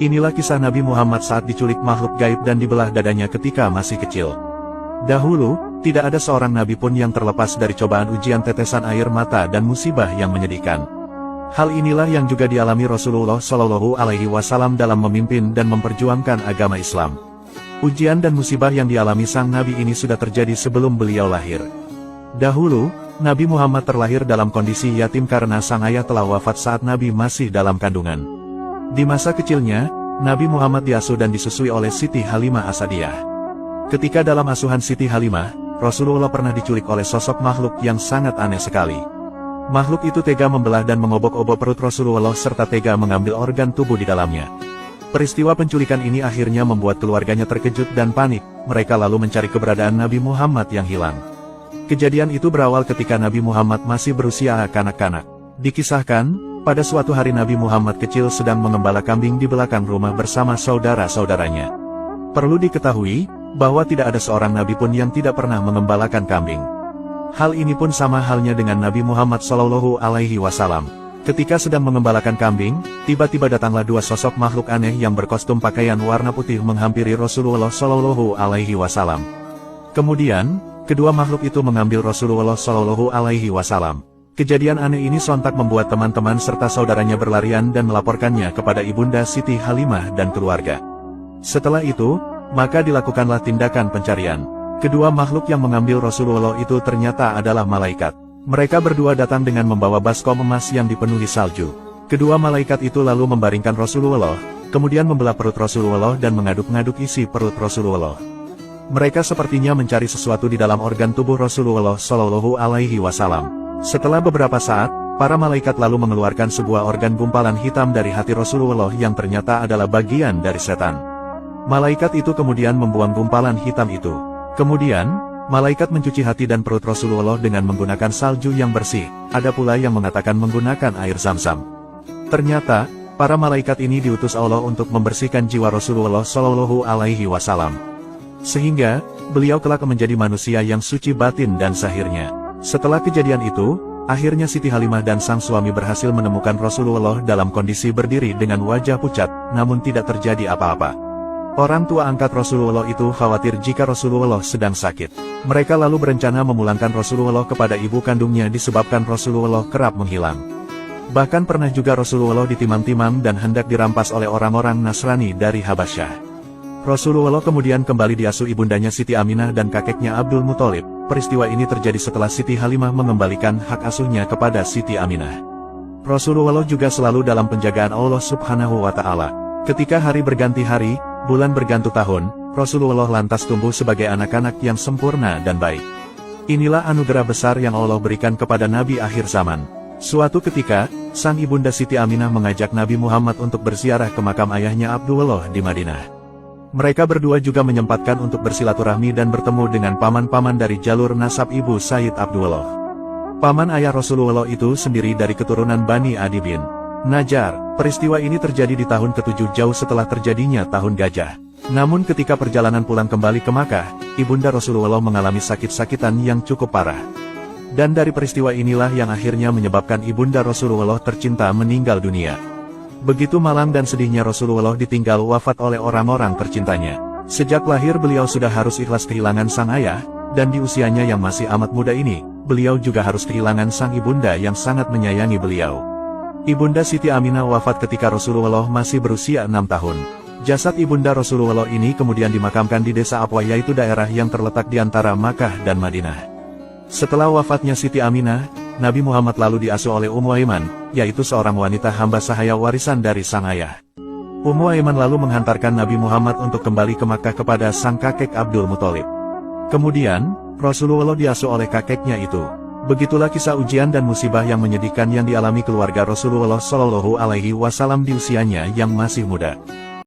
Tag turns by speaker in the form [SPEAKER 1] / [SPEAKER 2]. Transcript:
[SPEAKER 1] Inilah kisah Nabi Muhammad saat diculik makhluk gaib dan dibelah dadanya ketika masih kecil. Dahulu, tidak ada seorang nabi pun yang terlepas dari cobaan ujian tetesan air mata dan musibah yang menyedihkan. Hal inilah yang juga dialami Rasulullah Shallallahu Alaihi Wasallam dalam memimpin dan memperjuangkan agama Islam. Ujian dan musibah yang dialami sang nabi ini sudah terjadi sebelum beliau lahir. Dahulu, Nabi Muhammad terlahir dalam kondisi yatim karena sang ayah telah wafat saat Nabi masih dalam kandungan. Di masa kecilnya, Nabi Muhammad diasuh dan disusui oleh Siti Halimah As-Sa'diyah. Ketika dalam asuhan Siti Halimah, Rasulullah pernah diculik oleh sosok makhluk yang sangat aneh sekali. Makhluk itu tega membelah dan mengobok-obok perut Rasulullah serta tega mengambil organ tubuh di dalamnya. Peristiwa penculikan ini akhirnya membuat keluarganya terkejut dan panik, mereka lalu mencari keberadaan Nabi Muhammad yang hilang. Kejadian itu berawal ketika Nabi Muhammad masih berusia kanak-kanak. Dikisahkan, pada suatu hari Nabi Muhammad kecil sedang mengembala kambing di belakang rumah bersama saudara-saudaranya. Perlu diketahui, bahwa tidak ada seorang nabi pun yang tidak pernah mengembalakan kambing. Hal ini pun sama halnya dengan Nabi Muhammad Shallallahu Alaihi Wasallam. Ketika sedang mengembalakan kambing, tiba-tiba datanglah dua sosok makhluk aneh yang berkostum pakaian warna putih menghampiri Rasulullah Shallallahu Alaihi Wasallam. Kemudian, kedua makhluk itu mengambil Rasulullah Shallallahu Alaihi Wasallam. Kejadian aneh ini sontak membuat teman-teman serta saudaranya berlarian dan melaporkannya kepada Ibunda Siti Halimah dan keluarga. Setelah itu, maka dilakukanlah tindakan pencarian. Kedua makhluk yang mengambil Rasulullah itu ternyata adalah malaikat. Mereka berdua datang dengan membawa baskom emas yang dipenuhi salju. Kedua malaikat itu lalu membaringkan Rasulullah, kemudian membelah perut Rasulullah dan mengaduk-ngaduk isi perut Rasulullah. Mereka sepertinya mencari sesuatu di dalam organ tubuh Rasulullah Shallallahu Alaihi Wasallam. Setelah beberapa saat, para malaikat lalu mengeluarkan sebuah organ gumpalan hitam dari hati Rasulullah yang ternyata adalah bagian dari setan. Malaikat itu kemudian membuang gumpalan hitam itu. Kemudian, malaikat mencuci hati dan perut Rasulullah dengan menggunakan salju yang bersih, ada pula yang mengatakan menggunakan air zam-zam. Ternyata, para malaikat ini diutus Allah untuk membersihkan jiwa Rasulullah Shallallahu Alaihi Wasallam. Sehingga, beliau kelak menjadi manusia yang suci batin dan zahirnya. Setelah kejadian itu, akhirnya Siti Halimah dan sang suami berhasil menemukan Rasulullah dalam kondisi berdiri dengan wajah pucat, namun tidak terjadi apa-apa. Orang tua angkat Rasulullah itu khawatir jika Rasulullah sedang sakit. Mereka lalu berencana memulangkan Rasulullah kepada ibu kandungnya disebabkan Rasulullah kerap menghilang. Bahkan pernah juga Rasulullah ditimang-timang dan hendak dirampas oleh orang-orang Nasrani dari Habasyah. Rasulullah kemudian kembali diasuh ibundanya Siti Aminah dan kakeknya Abdul Muthalib. Peristiwa ini terjadi setelah Siti Halimah mengembalikan hak asuhnya kepada Siti Aminah. Rasulullah juga selalu dalam penjagaan Allah Subhanahu wa Ta'ala. Ketika hari berganti hari, bulan berganti tahun, Rasulullah lantas tumbuh sebagai anak-anak yang sempurna dan baik. Inilah anugerah besar yang Allah berikan kepada Nabi akhir zaman. Suatu ketika, sang ibunda Siti Aminah mengajak Nabi Muhammad untuk berziarah ke makam ayahnya Abdullah di Madinah. Mereka berdua juga menyempatkan untuk bersilaturahmi dan bertemu dengan paman-paman dari jalur nasab ibu Sayyid Abdullah. Paman ayah Rasulullah itu sendiri dari keturunan Bani Adi bin Najjar. Peristiwa ini terjadi di tahun ke-7 jauh setelah terjadinya tahun gajah. Namun ketika perjalanan pulang kembali ke Makkah, ibunda Rasulullah mengalami sakit-sakitan yang cukup parah. Dan dari peristiwa inilah yang akhirnya menyebabkan ibunda Rasulullah tercinta meninggal dunia. Begitu malang dan sedihnya Rasulullah ditinggal wafat oleh orang-orang tercintanya. Sejak lahir beliau sudah harus ikhlas kehilangan sang ayah, dan di usianya yang masih amat muda ini, beliau juga harus kehilangan sang ibunda yang sangat menyayangi beliau. Ibunda Siti Aminah wafat ketika Rasulullah masih berusia 6 tahun. Jasad ibunda Rasulullah ini kemudian dimakamkan di desa Abwa, yaitu daerah yang terletak di antara Makkah dan Madinah. Setelah wafatnya Siti Aminah, Nabi Muhammad lalu diasuh oleh Ummu Aiman, yaitu seorang wanita hamba sahaya warisan dari sang ayah. Ummu Aiman lalu menghantarkan Nabi Muhammad untuk kembali ke Makkah kepada sang kakek Abdul Muthalib. Kemudian, Rasulullah diasuh oleh kakeknya itu. Begitulah kisah ujian dan musibah yang menyedihkan yang dialami keluarga Rasulullah Shallallahu Alaihi Wasallam di usianya yang masih muda.